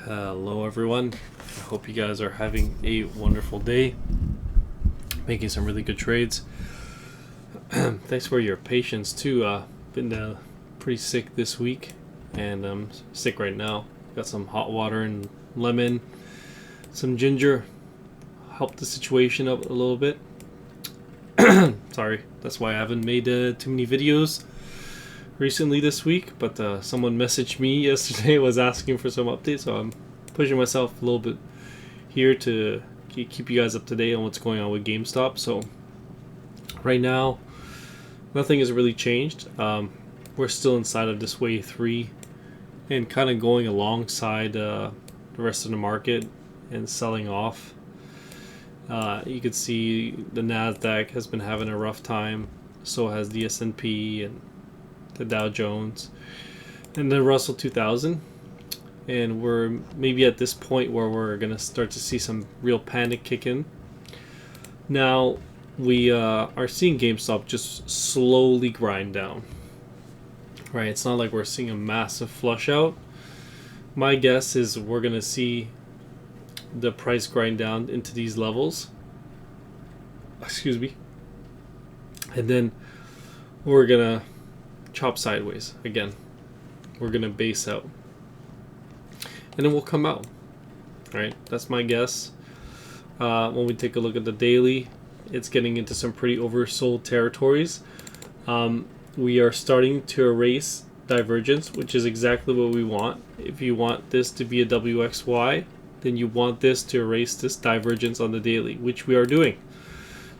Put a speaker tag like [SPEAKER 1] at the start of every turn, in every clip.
[SPEAKER 1] Hello everyone, I hope you guys are having a wonderful day, making some really good trades. Thanks for your patience too. Been pretty sick this week, and I'm sick right now. Got some hot water and lemon, some ginger, helped the situation up a little bit. Sorry, that's why I haven't made too many videos recently this week, but someone messaged me yesterday, was asking for some updates, so I'm pushing myself a little bit here to keep you guys up to date on what's going on with GameStop. So right now nothing has really changed. We're still inside of this wave 3 and kind of going alongside the rest of the market and selling off. You can see the Nasdaq has been having a rough time, so has the S&P and the Dow Jones and the Russell 2000, and we're maybe at this point where we're gonna start to see some real panic kick in. Now we are seeing GameStop just slowly grind down, right? It's not like we're seeing a massive flush out. My guess is we're gonna see the price grind down into these levels, excuse me, and then we're gonna chop sideways again. We're gonna base out, and then we'll come out. Right, that's my guess. When we take a look at the daily, it's getting into some pretty oversold territories. We are starting to erase divergence, which is exactly what we want. If you want this to be a WXY, then you want this to erase this divergence on the daily, which we are doing.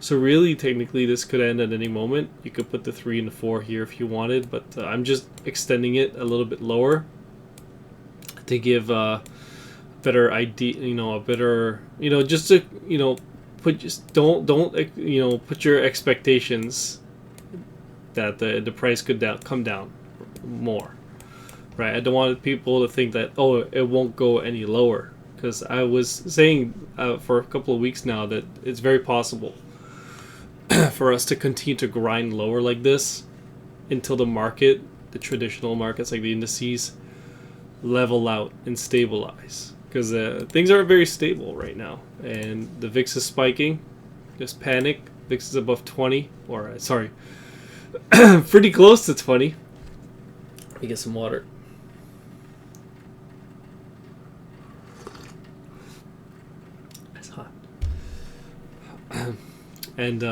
[SPEAKER 1] So really, technically, this could end at any moment. You could put the 3 and the 4 here if you wanted, but I'm just extending it a little bit lower to give a better idea, a better, just to, don't put your expectations that the price could come down more, right? I don't want people to think that, oh, it won't go any lower, because I was saying for a couple of weeks now that it's very possible for us to continue to grind lower like this until the traditional markets like the indices, level out and stabilize, because things aren't very stable right now, and the VIX is spiking. There's panic. VIX is above 20, or sorry, pretty close to 20. Let me get some water. It's hot. And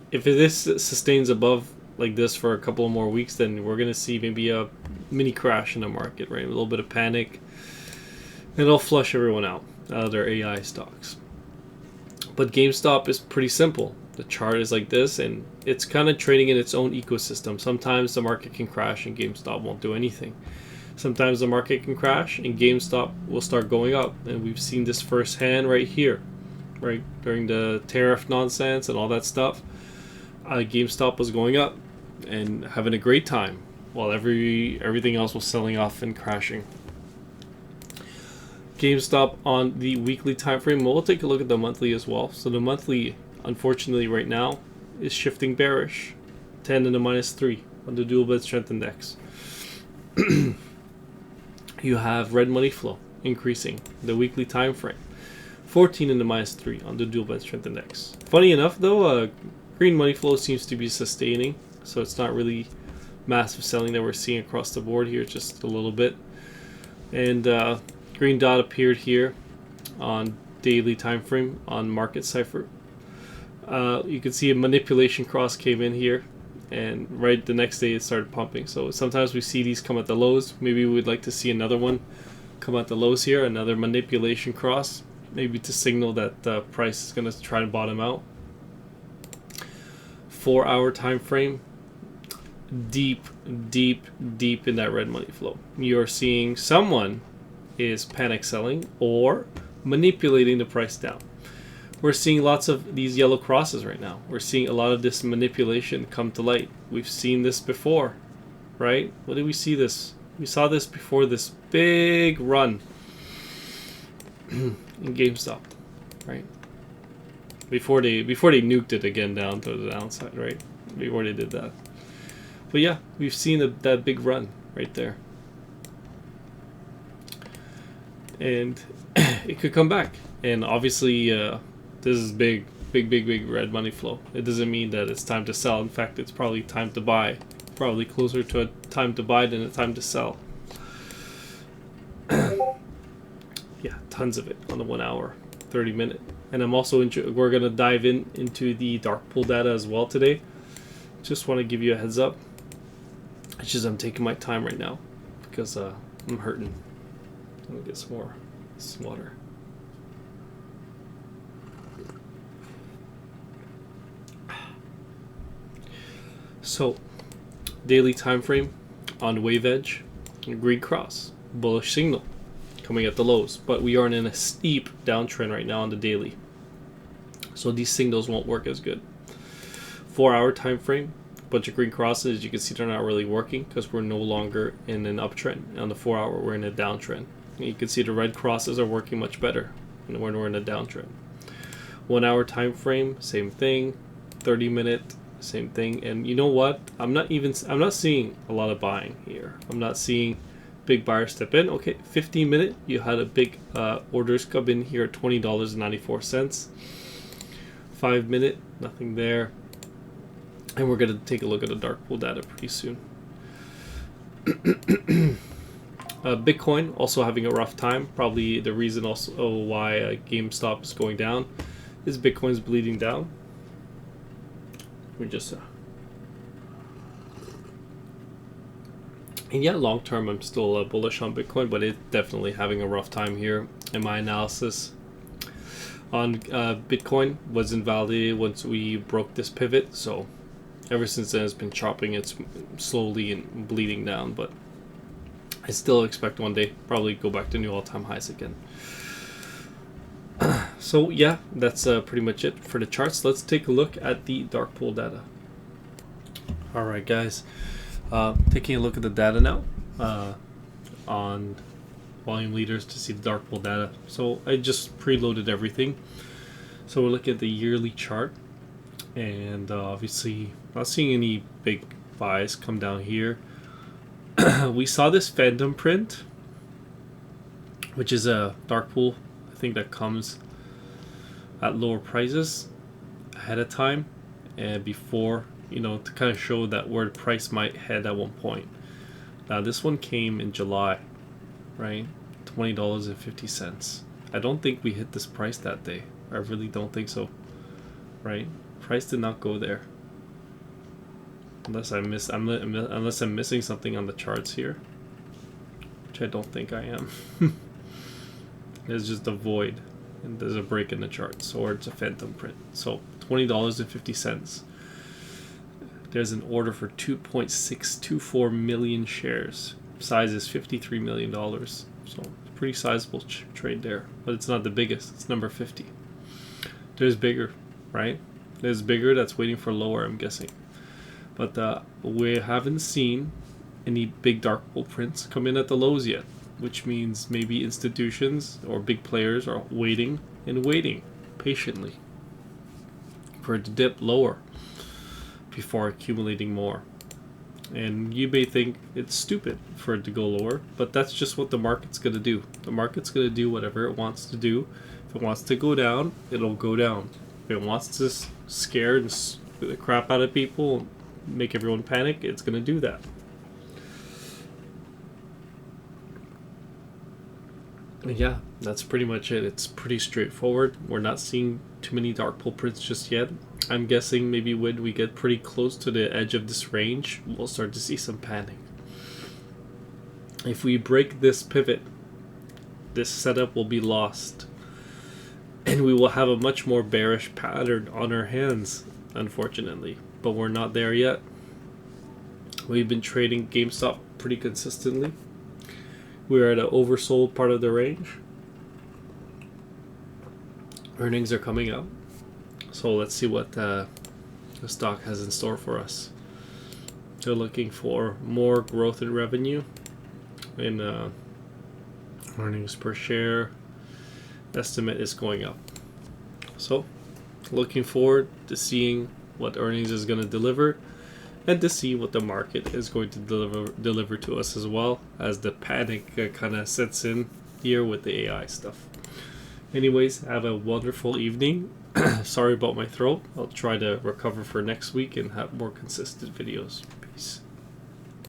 [SPEAKER 1] if this sustains above like this for a couple of more weeks, then we're going to see maybe a mini crash in the market, right? A little bit of panic, and it'll flush everyone out of their AI stocks. But GameStop is pretty simple. The chart is like this, and it's kind of trading in its own ecosystem. Sometimes the market can crash and GameStop won't do anything. Sometimes the market can crash and GameStop will start going up, and we've seen this firsthand right here, right? During the tariff nonsense and all that stuff, GameStop was going up and having a great time, while everything else was selling off and crashing. GameStop on the weekly time frame. We'll take a look at the monthly as well. So the monthly, unfortunately, right now is shifting bearish. 10 in the -3 on the dual bed strength index. You have red money flow increasing the weekly time frame. 14 in the -3 on the dual bed strength index. Funny enough, though, green money flow seems to be sustaining, so it's not really massive selling that we're seeing across the board here, just a little bit. And green dot appeared here on daily time frame on market cipher. You can see a manipulation cross came in here, and right the next day it started pumping. So sometimes we see these come at the lows. Maybe we'd like to see another one come at the lows here, another manipulation cross, maybe to signal that the price is going to try to bottom out. 4-hour time frame, deep in that red money flow. You're seeing someone is panic selling or manipulating the price down. We're seeing lots of these yellow crosses right now. We're seeing a lot of this manipulation come to light. We've seen this before, right? What did we see this? We saw this before this big run in GameStop, right? Before they nuked it again down to the downside, right? Before they did that. But yeah, we've seen that big run right there. and it could come back. And obviously, this is big red money flow. It doesn't mean that it's time to sell. In fact, it's probably time to buy. Probably closer to a time to buy than a time to sell. Yeah, tons of it on the 1 hour, 30 minute. And I'm also we're gonna dive into the dark pool data as well today. Just want to give you a heads up. It's just I'm taking my time right now because I'm hurting. Let me get some more water. So, daily time frame on wave edge, green cross, bullish signal coming at the lows, but we are in a steep downtrend right now on the daily, so these signals won't work as good. 4 hour time frame, bunch of green crosses. You can see they're not really working because we're no longer in an uptrend. On the 4 hour, we're in a downtrend. And you can see the red crosses are working much better when we're in a downtrend. 1 hour time frame, same thing. 30 minute, same thing. And you know what? I'm not seeing a lot of buying here. I'm not seeing big buyers step in. Okay, 15 minute, you had a big orders come in here at $20.94. 5 minute, nothing there. And we're going to take a look at the dark pool data pretty soon. Bitcoin also having a rough time. Probably the reason also why GameStop is going down is Bitcoin's bleeding down. We just and yeah, long term I'm still bullish on Bitcoin, but it's definitely having a rough time here. And my analysis on Bitcoin was invalidated once we broke this pivot. So ever since then, it's been chopping. It's slowly and bleeding down, but I still expect one day probably go back to new all-time highs again. So yeah, that's pretty much it for the charts. Let's take a look at the dark pool data. All right, guys, taking a look at the data now on volume leaders to see the dark pool data. So I just preloaded everything. So we're looking at the yearly chart, and obviously not seeing any big buys come down here. We saw this phantom print, which is a dark pool. I think that comes at lower prices ahead of time and before, to kind of show that where the price might head at one point. Now this one came in July, right? $20.50. I don't think we hit this price that day. I really don't think so, right? Price did not go there. Unless I'm missing something on the charts here, which I don't think I am. There's just a void, and there's a break in the charts, or it's a phantom print. So $20.50. There's an order for 2.624 million shares. Size is $53 million. So pretty sizable trade there, but it's not the biggest. It's number 50. There's bigger, right? There's bigger that's waiting for lower, I'm guessing. But we haven't seen any big dark pool prints come in at the lows yet, which means maybe institutions or big players are waiting patiently for it to dip lower before accumulating more. And you may think it's stupid for it to go lower, but that's just what the market's going to do. The market's going to do whatever it wants to do. If it wants to go down, it'll go down. If it wants to scare the crap out of people, make everyone panic, it's going to do that. Yeah, that's pretty much it. It's pretty straightforward. We're not seeing too many dark pool prints just yet. I'm guessing maybe when we get pretty close to the edge of this range, we'll start to see some panic. If we break this pivot, this setup will be lost, and we will have a much more bearish pattern on our hands, unfortunately. But we're not there yet. We've been trading GameStop pretty consistently. We're at an oversold part of the range. Earnings are coming up, so let's see what the stock has in store for us. They're looking for more growth in revenue, and earnings per share estimate is going up. So looking forward to seeing what earnings is going to deliver, and to see what the market is going to deliver to us as well, as the panic kind of sets in year with the AI stuff. Anyways, have a wonderful evening. Sorry about my throat. I'll try to recover for next week and have more consistent videos. Peace.